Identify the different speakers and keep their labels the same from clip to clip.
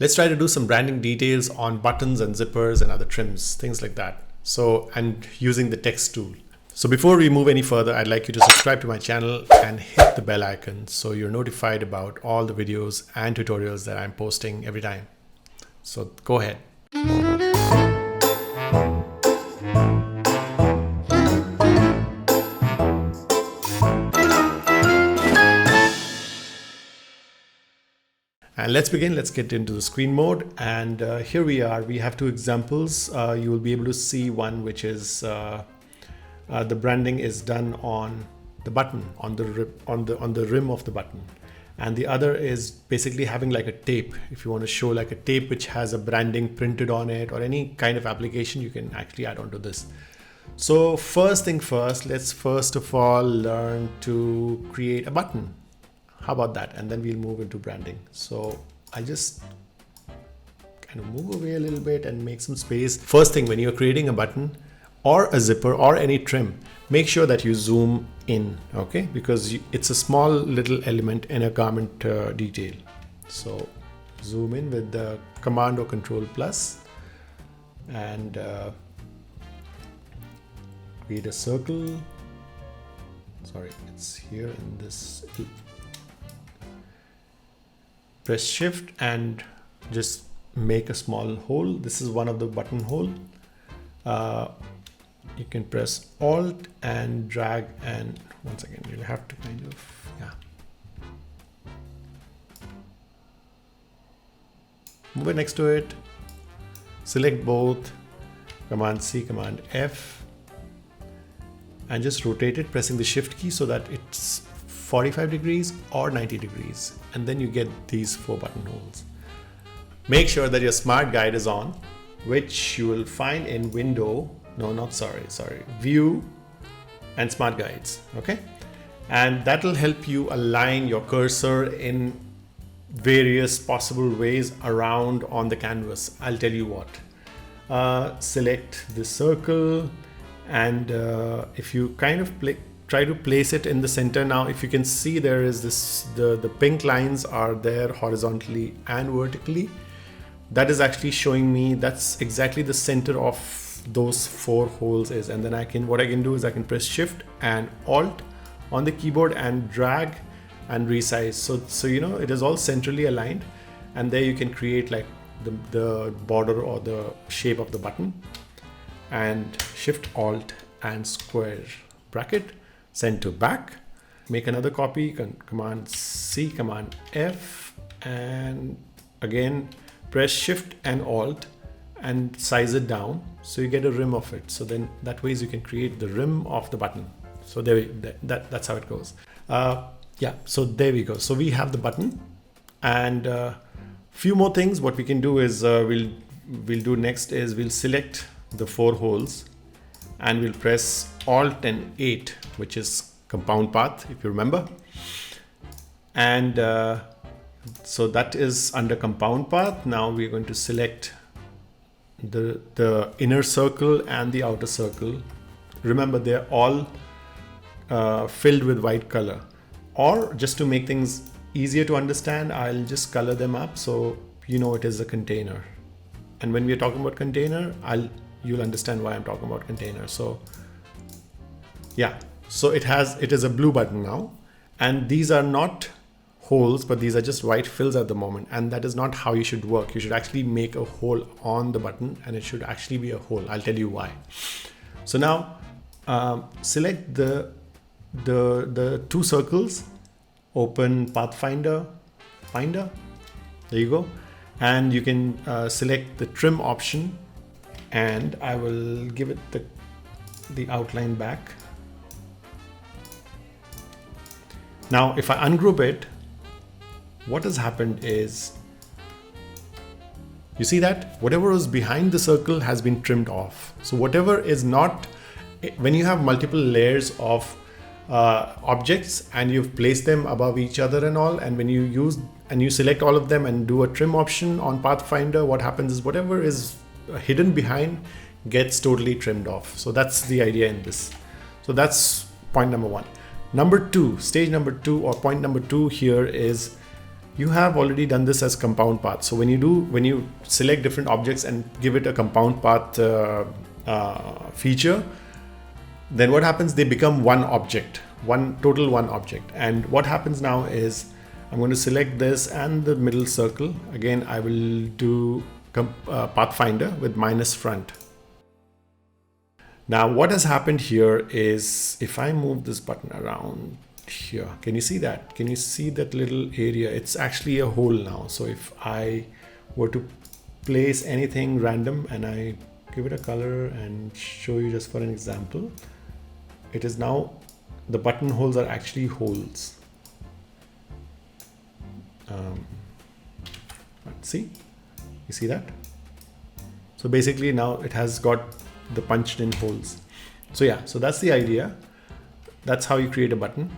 Speaker 1: Let's try to do some branding details on buttons and zippers and other trims, things like that. So, and using the text tool. So before we move any further, I'd like you to subscribe to my channel and hit the bell icon so you're notified about all the videos and tutorials that I'm posting every time. So go ahead. And let's begin. Let's get into the screen mode. And here we are. We have two examples. You will be able to see one which is the branding is done on the button, on the rim of the button, and the other is basically having like a tape. If you want to show like a tape which has a branding printed on it or any kind of application, you can actually add on to this. So first thing first, let's first of all learn to create a button. How about that? And then we'll move into branding. So I just kind of move away a little bit and make some space. First thing, when you're creating a button or a zipper or any trim, make sure that you zoom in, okay? Because it's a small little element in a garment detail. So zoom in with the Command or Control plus and create a circle. Sorry, it's here in this. Press Shift and just make a small hole. This is one of the button hole. You can press Alt and drag, and once again you'll have to kind of move it next to it. Select both, Command C, Command F, and just rotate it pressing the Shift key so that it's 45 degrees or 90 degrees, and then you get these 4 buttonholes. Make sure that your Smart Guide is on, which you will find in View and Smart Guides, okay? And that will help you align your cursor in various possible ways around on the canvas. I'll tell you what. Select the circle, and if you kind of try to place it in the center. Now if you can see, there is this, the pink lines are there horizontally and vertically. That is actually showing me that's exactly the center of those 4 holes is. And then what I can do is I can press Shift and Alt on the keyboard and drag and resize. So you know, it is all centrally aligned, and there you can create like the border or the shape of the button, and Shift Alt and square bracket, send to back. Make another copy, Command C, Command F, and again press Shift and Alt and size it down so you get a rim of it. So then that ways you can create the rim of the button. So that's how it goes. Yeah, so there we go. So we have the button, and few more things. What we can do is we'll do next is we'll select the 4 holes and we'll press Alt and 8, which is compound path, if you remember. And so that is under compound path. Now we're going to select the inner circle and the outer circle. Remember, they're all filled with white color. Or just to make things easier to understand, I'll just color them up so you know it is a container. And when we're talking about container, you'll understand why I'm talking about container. So yeah, so it is a blue button now, and these are not holes, but these are just white fills at the moment, and that is not how you should work. You should actually make a hole on the button, and it should actually be a hole. I'll tell you why. So now select the 2 circles, open Pathfinder, there you go, and you can select the trim option, and I will give it the outline back. Now if I ungroup it, what has happened is, you see that whatever was behind the circle has been trimmed off. So whatever is not, when you have multiple layers of objects and you've placed them above each other and all, and when you use and you select all of them and do a trim option on Pathfinder, what happens is whatever is hidden behind gets totally trimmed off. So that's the idea in this. So that's point number 1. Number 2, stage number 2, or point number 2 here is You have already done this as compound path. So when you select different objects and give it a compound path feature, then what happens? They become one object, one object. And what happens now is I'm going to select this and the middle circle. Again, I will do Pathfinder with minus front. Now what has happened here is if I move this button around here, can you see that? Can you see that little area? It's actually a hole now. So if I were to place anything random and I give it a color and show you just for an example, it is now, the buttonholes are actually holes. See, you see that? So basically now it has got the punched in holes. So yeah, so that's the idea. That's how you create a button.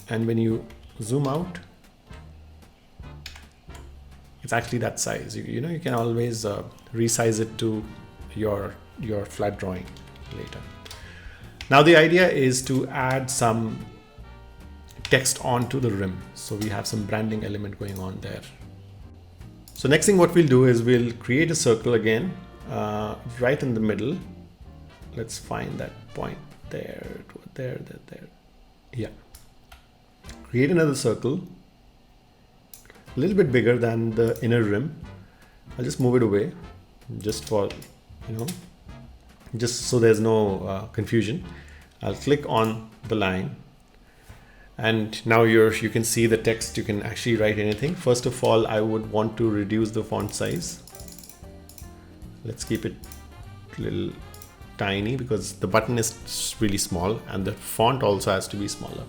Speaker 1: And when you zoom out, it's actually that size. You know, you can always resize it to your flat drawing later. Now the idea is to add some text onto the rim. So we have some branding element going on there. So next thing what we'll do is we'll create a circle again, right in the middle. Let's find that point there. Yeah. Create another circle, a little bit bigger than the inner rim. I'll just move it away, just for, you know, just so there's no confusion. I'll click on the line, and now you can see the text. You can actually write anything. First of all, I would want to reduce the font size. Let's keep it a little tiny because the button is really small and the font also has to be smaller.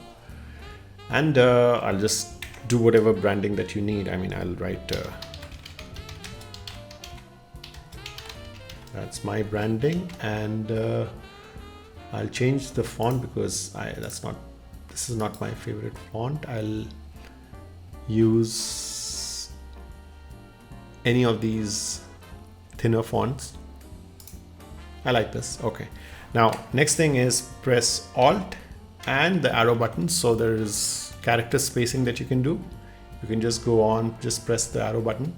Speaker 1: And I'll just do whatever branding that you need. I mean, I'll write that's my branding, and I'll change the font because this is not my favorite font. I'll use any of these thinner fonts. I like this. Okay. Now, next thing is press Alt and the arrow button. So there is character spacing that you can do. You can just go on, just press the arrow button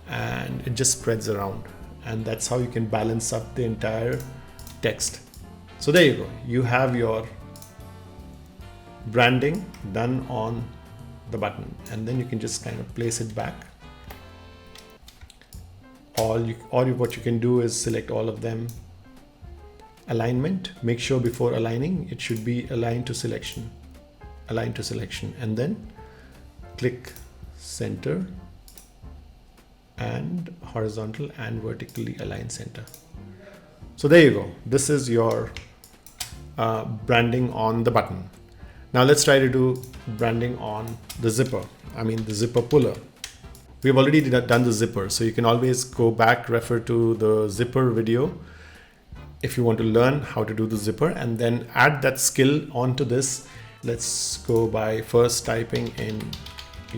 Speaker 1: and it just spreads around. And that's how you can balance up the entire text. So there you go. You have your branding done on the button, and then you can just kind of place it back. What you can do is select all of them. Alignment, make sure before aligning it should be aligned to selection, and then click center and horizontal and vertically align center. So there you go. This is your branding on the button. Now let's try to do branding on the zipper. I mean the zipper puller. We've already done the zipper, so you can always go back, refer to the zipper video if you want to learn how to do the zipper, and then add that skill onto this. Let's go by first typing in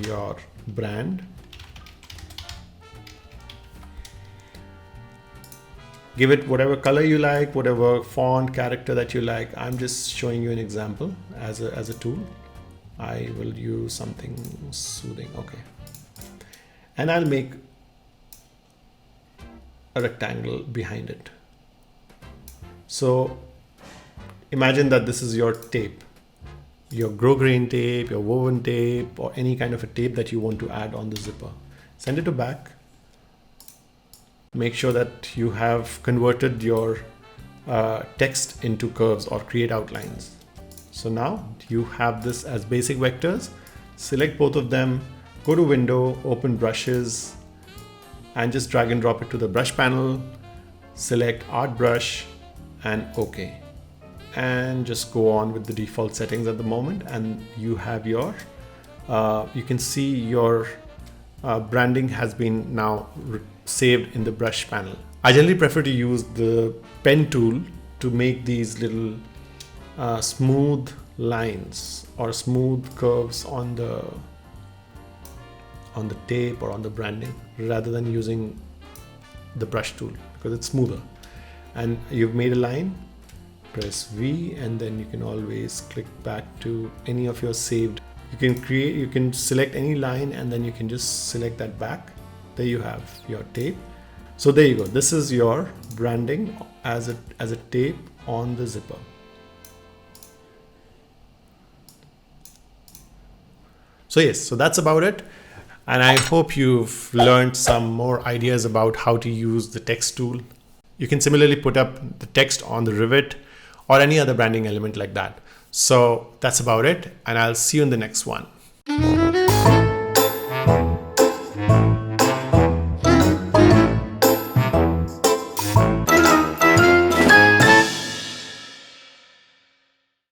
Speaker 1: your brand. Give it whatever color you like, whatever font, character that you like. I'm just showing you an example as a tool. I will use something soothing. Okay. And I'll make a rectangle behind it. So imagine that this is your tape, your grosgrain tape, your woven tape, or any kind of a tape that you want to add on the zipper. Send it to back. Make sure that you have converted your text into curves or create outlines. So now you have this as basic vectors. Select both of them, go to window, open brushes, and just drag and drop it to the brush panel. Select art brush and OK. And just go on with the default settings at the moment, and you have your, you can see your branding has been now saved in the brush panel. I generally prefer to use the pen tool to make these little smooth lines or smooth curves on the tape or on the branding, rather than using the brush tool because it's smoother. And you've made a line, press V, and then you can always click back to any of your saved You can select any line and then you can just select that back. There you have your tape. So there you go. This is your branding as a tape on the zipper. So yes, so that's about it. And I hope you've learned some more ideas about how to use the text tool. You can similarly put up the text on the rivet or any other branding element like that. So that's about it, and I'll see you in the next one.